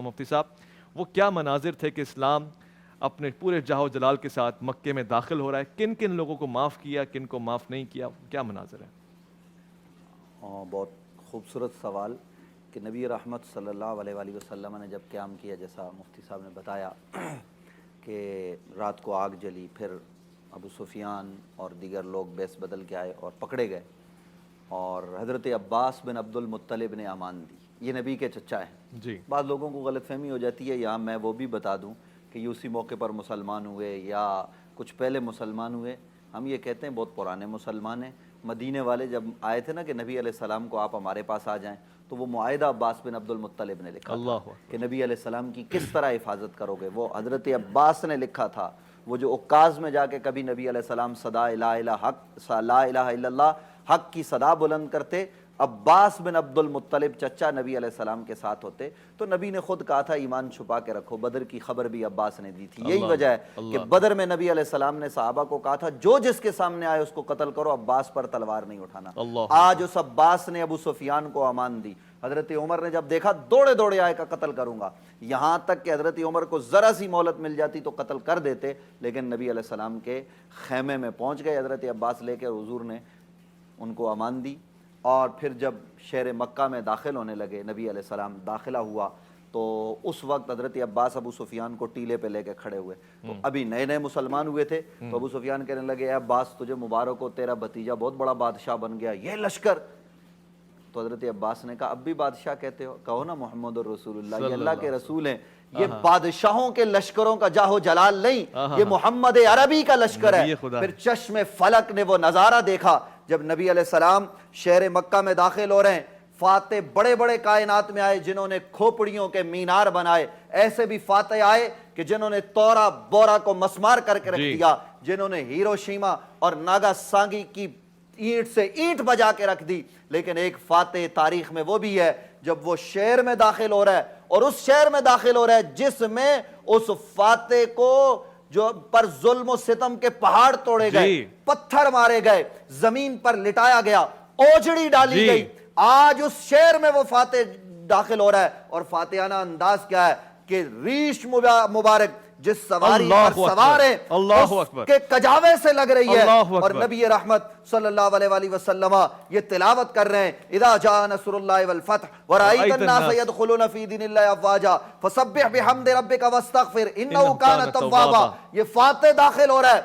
مفتی صاحب وہ کیا مناظر تھے کہ اسلام اپنے پورے جاہ جلال کے ساتھ مکے میں داخل ہو رہا ہے، کن کن لوگوں کو معاف کیا، کن کو معاف نہیں کیا، کیا مناظر ہے؟ بہت خوبصورت سوال کہ نبی رحمت صلی اللہ علیہ وآلہ وسلم نے جب قیام کیا، جیسا مفتی صاحب نے بتایا کہ رات کو آگ جلی، پھر ابو سفیان اور دیگر لوگ بیس بدل کے آئے اور پکڑے گئے، اور حضرت عباس بن عبد المطلب نے امان دی۔ یہ نبی کے چچا ہیں۔ جی بعض لوگوں کو غلط فہمی ہو جاتی ہے، یہاں میں وہ بھی بتا دوں کہ یہ اسی موقع پر مسلمان ہوئے یا کچھ پہلے مسلمان ہوئے۔ ہم یہ کہتے ہیں بہت پرانے مسلمان ہیں۔ مدینے والے جب آئے تھے نا کہ نبی علیہ السلام کو آپ ہمارے پاس آ جائیں، تو وہ معاہدہ عباس بن عبد المطلب نے لکھا تھا کہ نبی علیہ السلام کی کس طرح حفاظت کرو گے، وہ حضرت عباس نے لکھا تھا۔ وہ جو عکاظ میں جا کے کبھی نبی علیہ السلام صدا لا الہ الا اللہ حق کی صدا بلند کرتے، عباس بن عبد المطلب چچا نبی علیہ السلام کے ساتھ ہوتے، تو نبی نے خود کہا تھا ایمان چھپا کے رکھو۔ بدر کی خبر بھی عباس نے دی تھی۔ یہی وجہ ہے کہ بدر میں نبی علیہ السلام نے صحابہ کو کہا تھا جو جس کے سامنے آئے اس کو قتل کرو، عباس پر تلوار نہیں اٹھانا۔ آج اس عباس نے ابو سفیان کو امان دی۔ حضرت عمر نے جب دیکھا دوڑے دوڑے آئے کا قتل کروں گا، یہاں تک کہ حضرت عمر کو ذرا سی مہلت مل جاتی تو قتل کر دیتے، لیکن نبی علیہ السلام کے خیمے میں پہنچ گئے حضرت عباس لے کے، حضور نے ان کو امان دی۔ اور پھر جب شہر مکہ میں داخل ہونے لگے، نبی علیہ السلام داخلہ ہوا، تو اس وقت حضرت عباس ابو سفیان کو ٹیلے پہ لے کے کھڑے ہوئے۔ تو ابھی نئے نئے مسلمان ہوئے تھے، تو ابو سفیان کہنے لگے اے عباس تجھے مبارک ہو، تیرا بھتیجا بہت بڑا بادشاہ بن گیا، یہ لشکر۔ تو حضرت عباس نے کہا اب بھی بادشاہ کہتے ہو؟ کہو نا محمد الرسول اللہ، یہ اللہ کے رسول ہیں، یہ بادشاہوں کے لشکروں کا جاہ و جلال نہیں، یہ محمد عربی کا لشکر ہے۔ پھر چشم فلک نے وہ نظارہ دیکھا جب نبی علیہ السلام شہر مکہ میں داخل ہو رہے ہیں۔ فاتح بڑے بڑے کائنات میں آئے جنہوں نے کھوپڑیوں کے مینار بنائے، ایسے بھی فاتح آئے کہ جنہوں نے تورا بورا کو مسمار کر کے رکھ دیا، جنہوں نے ہیروشیما اور ناگا سانگی کی اینٹ سے اینٹ بجا کے رکھ دی۔ لیکن ایک فاتح تاریخ میں وہ بھی ہے جب وہ شہر میں داخل ہو رہا ہے، اور اس شہر میں داخل ہو رہا ہے جس میں اس فاتح کو جو پر ظلم و ستم کے پہاڑ توڑے گئے، پتھر مارے گئے، زمین پر لٹایا گیا، اوجڑی ڈالی گئی، آج اس شہر میں وہ فاتح داخل ہو رہا ہے۔ اور فاتحانہ انداز کیا ہے کہ ریش مبارک جس سواری پر سوار ہے اس کے کجاوے سے لگ رہی ہے، اور نبی رحمت صلی اللہ علیہ وآلہ وسلم یہ تلاوت کر رہے ہیں اذا جاء نصر اللہ والفتح ورأیت الناس يدخلون فی دین اللہ افواجا فسبح بحمد ربک واستغفر انہ کان توابا۔ یہ فاتح داخل ہو رہا ہے۔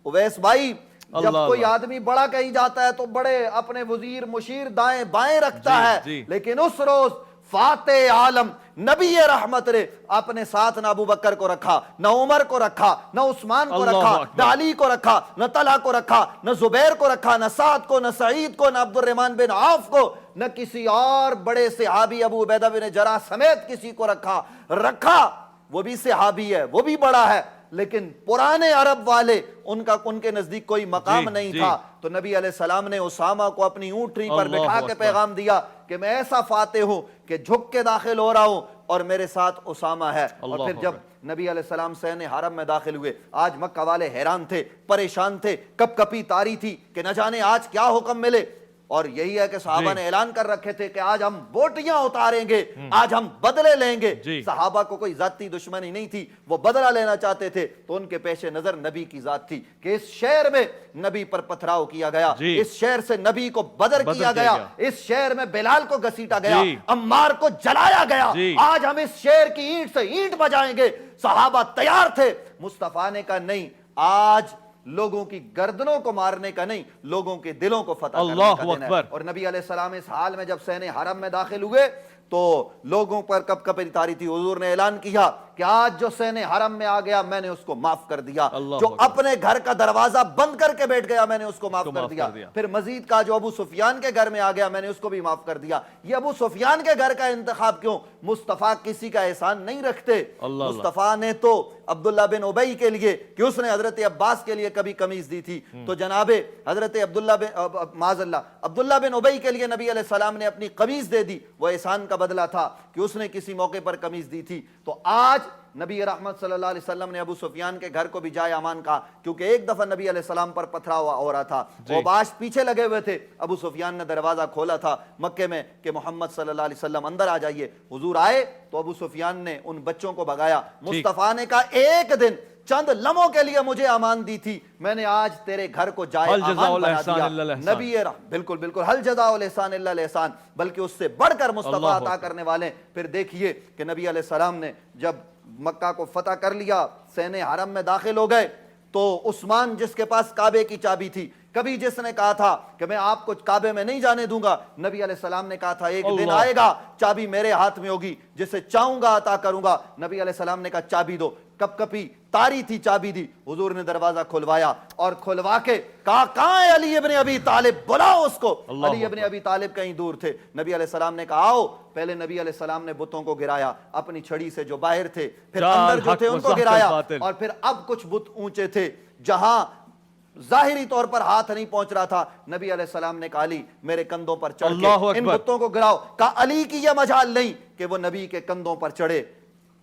اویس بھائی، جب کوئی آدمی بڑا کہیں جاتا ہے تو بڑے اپنے وزیر مشیر دائیں بائیں رکھتا ہے، لیکن اس روز فاتح عالم نبی رحمت نے اپنے ساتھ نہ ابو بکر کو رکھا، نہ عمر کو رکھا، نہ عثمان کو رکھا، نہ علی کو رکھا، نہ طلحہ کو رکھا، نہ زبیر کو رکھا، نہ سعد کو، نہ سعید کو، نہ عبد الرحمن بن عوف کو، نہ کسی اور بڑے صحابی ابو عبیدہ بن جراح سمیت کسی کو رکھا۔ وہ بھی صحابی ہے، وہ بھی بڑا ہے، لیکن پرانے عرب والے ان کے نزدیک کوئی مقام نہیں تھا۔ تو نبی علیہ السلام نے اسامہ کو اپنی اونٹنی پر بٹھا کے پیغام دیا کہ میں ایسا فاتح ہوں کہ جھک کے داخل ہو رہا ہوں اور میرے ساتھ اسامہ ہے۔ اور پھر جب نبی علیہ السلام صحن حرم میں داخل ہوئے، آج مکہ والے حیران تھے، پریشان تھے، کپ کپی تاری تھی کہ نہ جانے آج کیا حکم ملے۔ اور یہی ہے کہ صحابہ نے اعلان کر رکھے تھے کہ آج ہم بوٹیاں اتاریں گے، آج ہم بدلے لیں گے۔ صحابہ کو کوئی ذاتی دشمنی نہیں تھی، وہ بدلہ لینا چاہتے تھے، تو ان کے پیش نظر نبی کی ذات تھی کہ اس شہر میں نبی پر پتھراؤ کیا گیا، اس شہر سے نبی کو بدر کیا گیا، اس شہر میں بلال کو گھسیٹا گیا، عمار کو جلایا گیا، آج ہم اس شہر کی اینٹ سے اینٹ بجائیں گے۔ صحابہ تیار تھے۔ مصطفیٰ نے کہا نہیں، آج لوگوں کی گردنوں کو مارنے کا نہیں، لوگوں کے دلوں کو فتح کرنے کا دن ہے۔ اور نبی علیہ السلام اس حال میں جب صحن حرم میں داخل ہوئے تو لوگوں پر کپ کپی تاری تھی۔ حضور نے اعلان کیا کہ آج جو صحن حرم میں آ گیا میں نے اس کو معاف کر دیا، جو اپنے گھر کا دروازہ بند کر کے بیٹھ گیا میں نے اس کو معاف کر دیا۔ پھر مزید کہا جو ابو سفیان کے گھر میں آ گیا میں نے اس کو بھی معاف کر دیا۔ یہ ابو سفیان کے گھر کا انتخاب کیوں؟ مصطفیٰ کسی کا احسان نہیں رکھتے۔ مصطفیٰ نے تو عبداللہ بن ابی کے لیے کہ اس نے حضرت عباس کے لیے کبھی قمیض دی تھی، تو جناب حضرت عبداللہ بن ابی کے لیے نبی علیہ السلام نے اپنی قمیض دے دی، وہ احسان کا بدلہ تھا کہ اس نے کسی موقع پر قمیض دی تھی۔ تو آج نبی رحمت صلی اللہ علیہ وسلم نے ابو سفیان کے گھر کو بھی جائے امان کہا، کیونکہ ایک دفعہ نبی علیہ السلام پر پتھراؤ ہو رہا تھا، اوباش پیچھے لگے ہوئے تھے، ابو سفیان نے دروازہ کھولا تھا مکے میں کہ محمد صلی اللہ علیہ وسلم اندر آ جائیے، حضور آئے تو ابو سفیان نے ان بچوں کو بھگایا، مصطفیٰ نے کہا ایک دن چند لمحوں کے لیے مجھے امان دی تھی، میں نے آج تیرے گھر کو جائے امان بنا دیا۔ نبی بالکل بالکل حل جزاء الاحسان الا الاحسان، بلکہ اس سے بڑھ کر مصطفیٰ عطا کرنے والے۔ پھر دیکھیے کہ نبی علیہ السلام نے جب مکہ کو فتح کر لیا، سین حرم میں داخل ہو گئے، تو عثمان جس کے پاس کعبے کی چابی تھی، کبھی جس نے کہا تھا کہ میں آپ کو کعبے میں نہیں جانے دوں گا، نبی علیہ السلام نے کہا تھا ایک دن آئے گا چابی میرے ہاتھ میں ہوگی، جسے چاہوں گا عطا کروں گا۔ نبی علیہ السلام نے کہا چابی دو، کپ کپی تاری تھی، چابی دی، حضور نے دروازہ کھلوایا اور کھلوا کے کہا کہاں ہے علی ابن ابی طالب، بلاؤ اس کو۔ علی ابن ابی طالب کہیں دور تھے، نبی علیہ السلام نے کہا آؤ۔ پہلے نبی علیہ السلام نے بتوں کو گرایا اپنی چھڑی سے، جو باہر تھے، پھر اندر جو تھے ان کو گرایا، اور پھر اب کچھ بت اونچے تھے جہاں ظاہری طور پر ہاتھ نہیں پہنچ رہا تھا، نبی علیہ السلام نے کہا علی میرے کندھوں پر چڑھ کے ان بتوں کو گراؤ۔ کہا علی کی یہ مجال نہیں کہ وہ نبی کے کندھوں پر چڑھے۔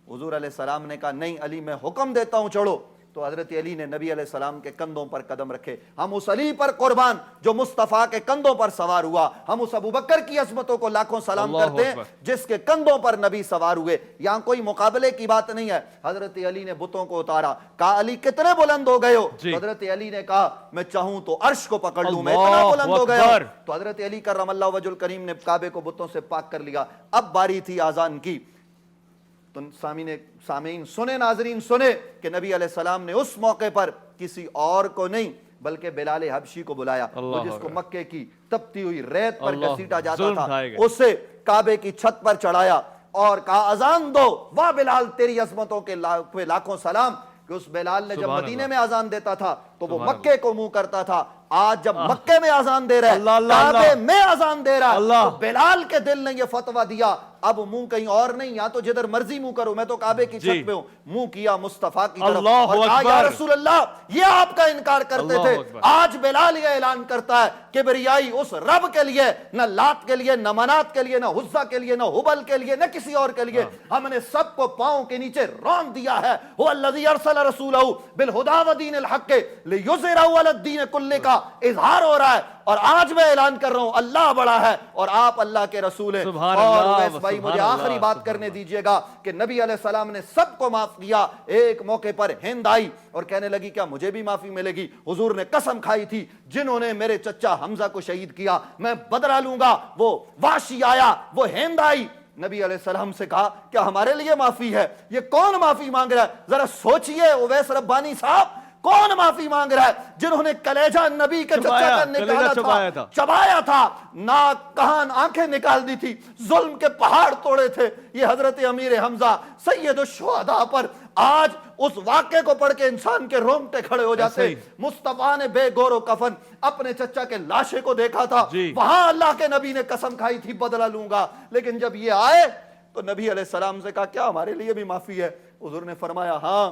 حضور علیہ السلام نے کہا نہیں علی میں حکم دیتا ہوں چڑھو، تو حضرت علی نے نبی علیہ السلام کے کندھوں پر قدم رکھے۔ ہم اس علی پر قربان جو مصطفیٰ کے کندھوں پر سوار ہوا، ہم اس ابو بکر کی عظمتوں کو لاکھوں سلام کرتے ہیں جس کے کندھوں پر نبی سوار ہوئے۔ یہاں کوئی مقابلے کی بات نہیں ہے۔ حضرت علی نے بتوں کو اتارا، کہا علی کتنے بلند ہو گئے ہو؟ حضرت علی نے کہا میں چاہوں تو عرش کو پکڑ لوں، میں اتنا بلند ہو گیا ہوں۔ تو حضرت علی کرم اللہ وجہ الکریم نے کعبے کو بتوں سے پاک کر لیا۔ اب باری تھی آذان کی، تو سامعین سنے، ناظرین سنے کہ نبی علیہ السلام نے اس موقع پر کسی اور کو نہیں بلکہ بلال حبشی کو بلایا، وہ جس کو مکے کی تپتی ہوئی ریت پر گھسیٹا جاتا تھا، اسے کعبے کی چھت پر چڑھایا اور کہا اذان دو۔ واہ بلال تیری عظمتوں کے لاکھوں سلام، کہ اس بلال نے جب مدینے میں اذان دیتا تھا تو وہ مکے کو منہ کرتا تھا، آج جب مکے میں اذان دے رہا ہے، کعبے میں اذان دے رہا ہے، تو بلال کے دل نے یہ فتویٰ دیا اب منہ کہیں اور نہیں، یا تو جدھر مرضی منہ کرو، میں تو کعبے کی چھت پہ ہوں۔ منہ کیا مصطفیٰ کی طرف اور کہا یا رسول اللہ یہ آپ کا انکار کرتے تھے، آج بلال یہ اعلان کرتا ہے کبریائی اس رب کے لیے، نہ لات کے لیے، نہ منات کے لیے، نہ عزا کے لیے، نہ ہبل کے لیے، نہ کسی اور کے لیے، ہم نے سب کو پاؤں کے نیچے رون دیا ہے۔ هو الذی ارسل رسولہ بالہدی ودین الحق لیظہرہ علی الدین کلہ کا اظہار ہو رہا ہے، اور آج میں اعلان کر رہا ہوں اللہ بڑا ہے اور آپ اللہ کے رسول ہیں۔ اور اویس بھائی مجھے آخری بات کرنے دیجئے گا کہ نبی علیہ السلام نے سب کو معاف کیا۔ ایک موقع پر ہند آئی اور کہنے لگی کیا مجھے بھی معافی ملے گی؟ حضور نے قسم کھائی تھی جنہوں نے میرے چچا حمزہ کو شہید کیا میں بدلہ لوں گا۔ وہ واشی آیا، وہ ہند آئی، نبی علیہ السلام سے کہا کیا ہمارے لیے معافی ہے؟ یہ کون معافی مانگ رہا ہے؟ ذرا سوچئے اویس ربانی صاحب، کون معافی مانگ رہا ہے؟ جنہوں نے کلیجہ نبی کے چچا کا نکالا تھا، چبایا تھا، ناک کان آنکھیں نکال دی تھی، ظلم کے پہاڑ توڑے تھے، یہ حضرت امیر حمزہ سید الشہداء پر۔ آج اس واقعے کو پڑھ کے انسان کے رونگٹے کھڑے ہو جاتے۔ مصطفیٰ نے بے گور و کفن اپنے چچا کے لاشے کو دیکھا تھا، وہاں اللہ کے نبی نے قسم کھائی تھی بدلہ لوں گا، لیکن جب یہ آئے تو نبی علیہ السلام سے کہا کیا ہمارے لیے بھی معافی ہے؟ حضور نے فرمایا ہاں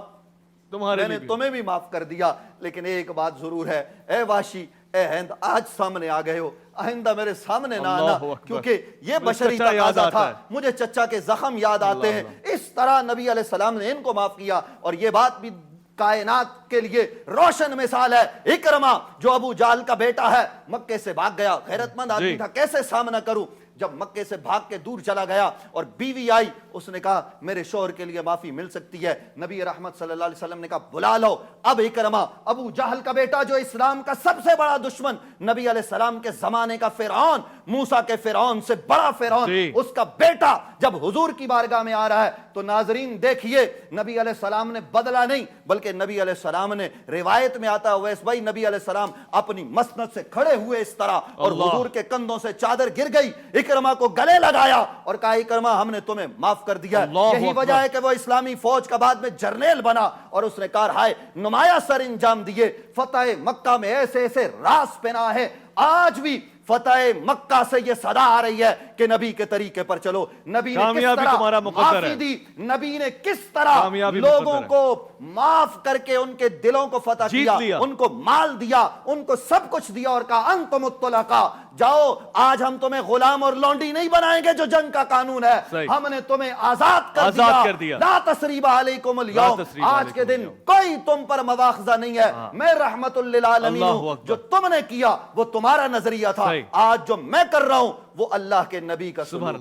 میں نے تمہیں بھی معاف کر دیا، لیکن ایک بات ضرور ہے، اے واشی، اے ہند، آج سامنے آ گئے ہو، آئندہ میرے سامنے نہ آنا، کیونکہ یہ بشری تقاضا تھا، مجھے چچا کے زخم یاد آتے ہیں۔ اس طرح نبی علیہ السلام نے ان کو معاف کیا، اور یہ بات بھی کائنات کے لیے روشن مثال ہے۔ اکرمہ جو ابو جہل کا بیٹا ہے، مکے سے بھاگ گیا، غیرت مند آدمی تھا، کیسے سامنا کروں؟ جب مکے سے بھاگ کے دور چلا گیا اور بیوی آئی، اس نے کہا میرے شوہر کے لیے معافی مل سکتی ہے، نبی رحمت صلی اللہ علیہ وسلم نے کہا بلا لو۔ اب اکرمہ ابو جہل کا بیٹا جو اسلام کا سب سے بڑا دشمن، نبی علیہ السلام کے زمانے کا فرعون، موسیٰ کے فرعون سے بڑا فرعون، اس کا بیٹا جب حضور کی بارگاہ میں آ رہا ہے تو ناظرین دیکھیے نبی علیہ السلام نے بدلہ نہیں بلکہ نبی علیہ السلام نے، روایت میں آتا ہے اویس بھائی، نبی علیہ السلام اپنی مسند سے کھڑے ہوئے اس طرح اور حضور کے کندھوں سے چادر گر گئی، اکرمہ کو گلے لگایا اور کہا اکرمہ ہم نے تمہیں معاف کر دیا۔ یہی وجہ ہے کہ وہ اسلامی فوج کا بعد میں جرنیل بنا، اور اس نے کہا ہائے نمایاں سر انجام دیے، فتح مکہ میں ایسے ایسے راز پہنا ہے، آج بھی فتح مکہ سے یہ صدا آ رہی ہے کہ نبی کے طریقے پر چلو. نبی نے کس کامیابی طرح تمہارا مقدر معافی ہے. دی, نبی نے کس طرح کامیابی لوگوں مقدر ہے. کو معاف کر کے ان کے دلوں کو فتح جیت کیا, لیا. ان کو مال دیا, ان کو سب کچھ دیا اور کہا انتم الطلقاء, جاؤ آج ہم تمہیں غلام اور لونڈی نہیں بنائیں گے جو جنگ کا قانون ہے, صحیح. ہم نے تمہیں آزاد کر دیا. لا تثریب علیکم اليوم, آج کے دن کوئی تم پر مواخذہ نہیں ہے, میں رحمت للعالمین ہوں, جو تم نے کیا وہ تمہارا نظریہ تھا, آج جو میں کر رہا ہوں وہ اللہ کے نبی کا سلوک.